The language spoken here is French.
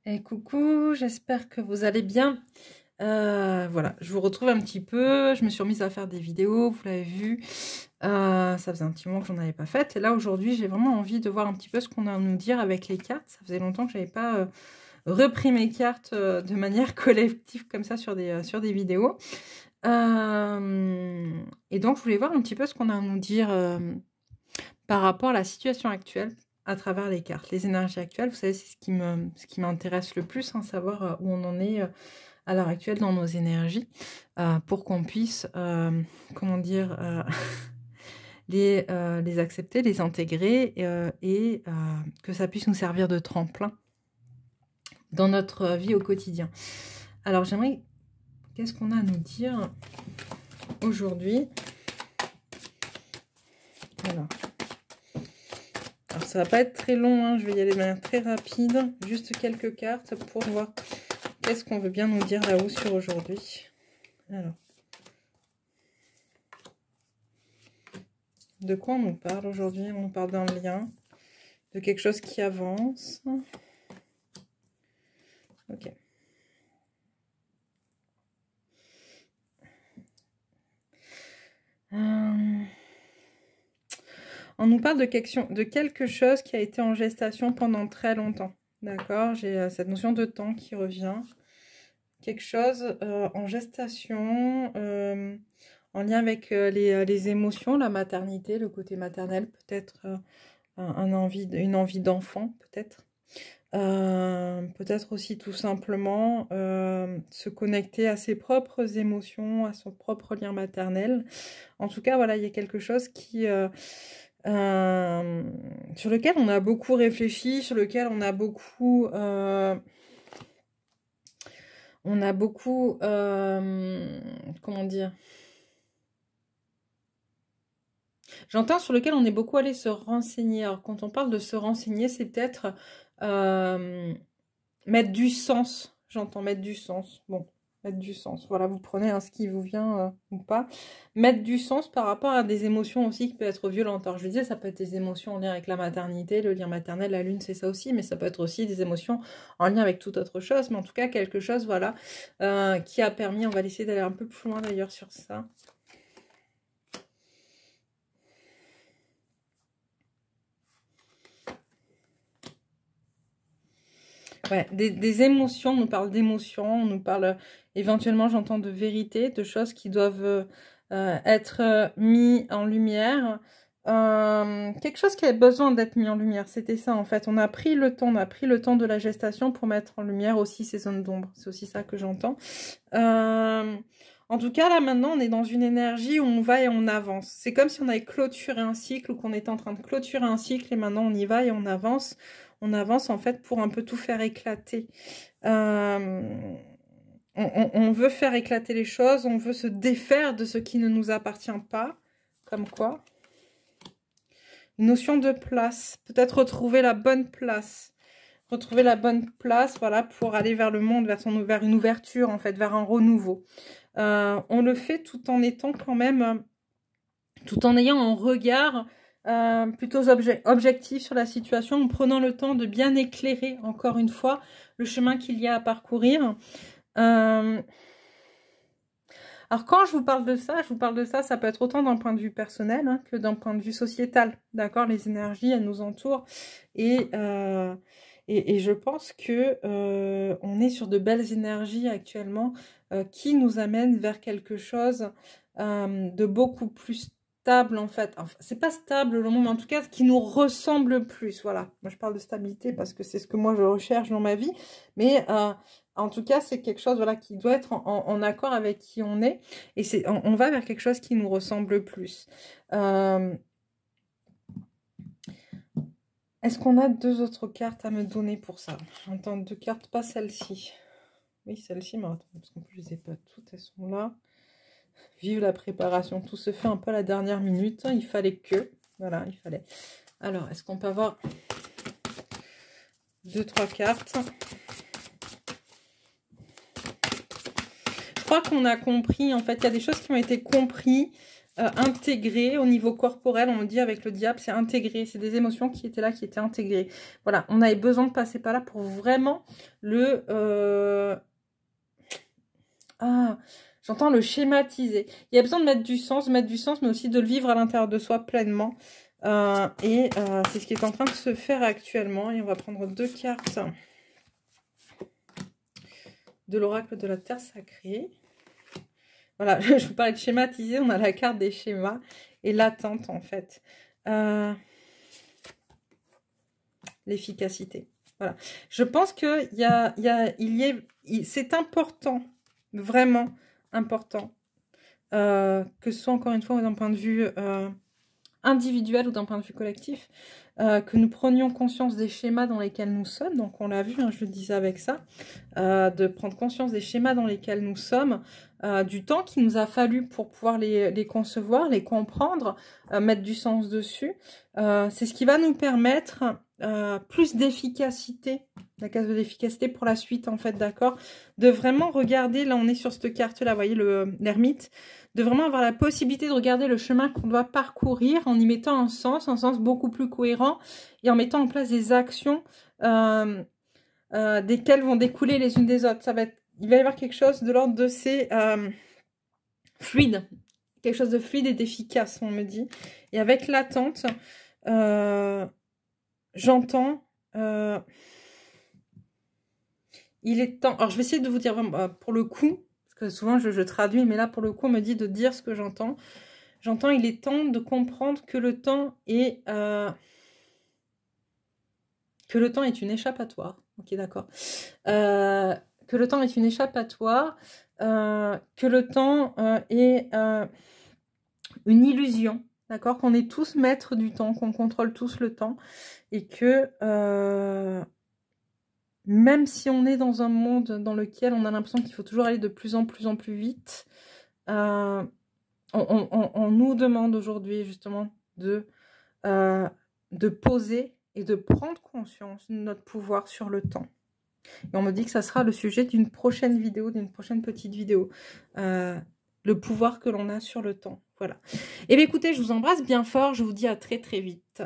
Et coucou, j'espère que vous allez bien. Voilà, je vous retrouve un petit peu. Je me suis remise à faire des vidéos, vous l'avez vu. Ça faisait un petit moment que j'en avais pas fait. Et là, aujourd'hui, j'ai vraiment envie de voir un petit peu ce qu'on a à nous dire avec les cartes. Ça faisait longtemps que je n'avais pas repris mes cartes de manière collective comme ça sur des vidéos. Et donc, je voulais voir un petit peu ce qu'on a à nous dire par rapport à la situation actuelle à travers les cartes, les énergies actuelles. Vous savez, c'est ce qui m'intéresse le plus, hein, savoir où on en est à l'heure actuelle dans nos énergies, pour qu'on puisse, comment dire, les accepter, les intégrer, et que ça puisse nous servir de tremplin dans notre vie au quotidien. Alors, j'aimerais... Qu'est-ce qu'on a à nous dire aujourd'hui? Alors, ça va pas être très long, hein, je vais y aller de manière très rapide. Juste quelques cartes pour voir qu'est-ce qu'on veut bien nous dire là-haut sur aujourd'hui. Alors, de quoi on nous parle aujourd'hui? On nous parle d'un lien, de quelque chose qui avance. Ok. On nous parle de quelque chose qui a été en gestation pendant très longtemps. D'accord? J'ai cette notion de temps qui revient. Quelque chose en gestation, en lien avec les émotions, la maternité, le côté maternel, peut-être une envie d'enfant, peut-être. Peut-être aussi tout simplement se connecter à ses propres émotions, à son propre lien maternel. En tout cas, voilà, il y a quelque chose qui... sur lequel on a beaucoup réfléchi, sur lequel on a beaucoup... comment dire? J'entends sur lequel on est beaucoup allé se renseigner. Alors, quand on parle de se renseigner, c'est peut-être mettre du sens. J'entends mettre du sens. Bon, mettre du sens. Voilà, vous prenez ce qui vous vient ou pas. Mettre du sens par rapport à des émotions aussi qui peuvent être violentes. Alors, je disais, ça peut être des émotions en lien avec la maternité, le lien maternel, la lune, c'est ça aussi. Mais ça peut être aussi des émotions en lien avec toute autre chose. Mais en tout cas, quelque chose, voilà, qui a permis... On va essayer d'aller un peu plus loin d'ailleurs sur ça. Ouais, des émotions, on nous parle d'émotions, on nous parle éventuellement, j'entends, de vérité, de choses qui doivent être mis en lumière. Quelque chose qui a besoin d'être mis en lumière, c'était ça en fait. On a pris le temps de la gestation pour mettre en lumière aussi ces zones d'ombre. C'est aussi ça que j'entends. En tout cas, là, maintenant, on est dans une énergie où on va et on avance. C'est comme si on avait clôturé un cycle ou qu'on était en train de clôturer un cycle et maintenant on y va et on avance. On avance, en fait, pour un peu tout faire éclater. On veut faire éclater les choses, on veut se défaire de ce qui ne nous appartient pas. Comme quoi? Une notion de place. Peut-être retrouver la bonne place. Retrouver la bonne place, voilà, pour aller vers le monde, vers une ouverture, en fait, vers un renouveau. On le fait tout en étant quand même, tout en ayant un regard plutôt objectif sur la situation, en prenant le temps de bien éclairer, encore une fois, le chemin qu'il y a à parcourir. Alors, quand je vous parle de ça, ça peut être autant d'un point de vue personnel que d'un point de vue sociétal. D'accord? Les énergies, elles nous entourent. Et je pense que on est sur de belles énergies actuellement qui nous amènent vers quelque chose de beaucoup plus stable, en fait. Enfin, c'est pas stable le mot, mais en tout cas qui nous ressemble plus. Voilà, moi je parle de stabilité parce que c'est ce que moi je recherche dans ma vie, mais en tout cas c'est quelque chose, voilà, qui doit être en accord avec qui on est, et on va vers quelque chose qui nous ressemble plus. Est-ce qu'on a deux autres cartes à me donner pour ça? J'entends deux cartes, pas celle-ci. Oui, celle-ci, mais attends, parce qu'en plus je les ai pas toutes, elles sont là. Vive la préparation, tout se fait un peu à la dernière minute. Il fallait que, voilà, il fallait. Alors, est-ce qu'on peut avoir deux, trois cartes? Je crois qu'on a compris, en fait, il y a des choses qui ont été comprises intégrées au niveau corporel. On me dit avec le diable, c'est intégré. C'est des émotions qui étaient là, qui étaient intégrées. Voilà, on avait besoin de passer par là pour vraiment le... j'entends le schématiser. Il y a besoin de mettre du sens, mais aussi de le vivre à l'intérieur de soi pleinement. C'est ce qui est en train de se faire actuellement. Et on va prendre 2 cartes de l'oracle de la Terre Sacrée. Voilà, je vous parlais de schématiser. On a la carte des schémas et l'attente, en fait. L'efficacité. Voilà. Je pense que c'est important, vraiment important, que ce soit encore une fois d'un point de vue individuel ou d'un point de vue collectif, que nous prenions conscience des schémas dans lesquels nous sommes. Donc on l'a vu, hein, je le disais avec ça, de prendre conscience des schémas dans lesquels nous sommes, du temps qu'il nous a fallu pour pouvoir les concevoir, les comprendre, mettre du sens dessus. C'est ce qui va nous permettre plus d'efficacité, la case de l'efficacité pour la suite en fait, d'accord, de vraiment regarder, là on est sur cette carte là, vous voyez l'ermite, de vraiment avoir la possibilité de regarder le chemin qu'on doit parcourir en y mettant un sens beaucoup plus cohérent et en mettant en place des actions desquelles vont découler les unes des autres. Il va y avoir quelque chose de l'ordre de ces fluide, quelque chose de fluide et d'efficace, on me dit. Et avec l'attente, j'entends... il est temps... Alors, je vais essayer de vous dire pour le coup, parce que souvent je traduis, mais là, pour le coup, on me dit de dire ce que j'entends. J'entends, il est temps de comprendre que le temps est... que le temps est une échappatoire. Ok, d'accord. Que le temps est une échappatoire. Que le temps est une illusion. D'accord, qu'on est tous maîtres du temps, qu'on contrôle tous le temps. Et que... même si on est dans un monde dans lequel on a l'impression qu'il faut toujours aller de plus en plus vite, on nous demande aujourd'hui justement de poser et de prendre conscience de notre pouvoir sur le temps. Et on me dit que ça sera le sujet d'une prochaine vidéo, d'une prochaine petite vidéo. Le pouvoir que l'on a sur le temps. Voilà. Et bien écoutez, je vous embrasse bien fort. Je vous dis à très vite.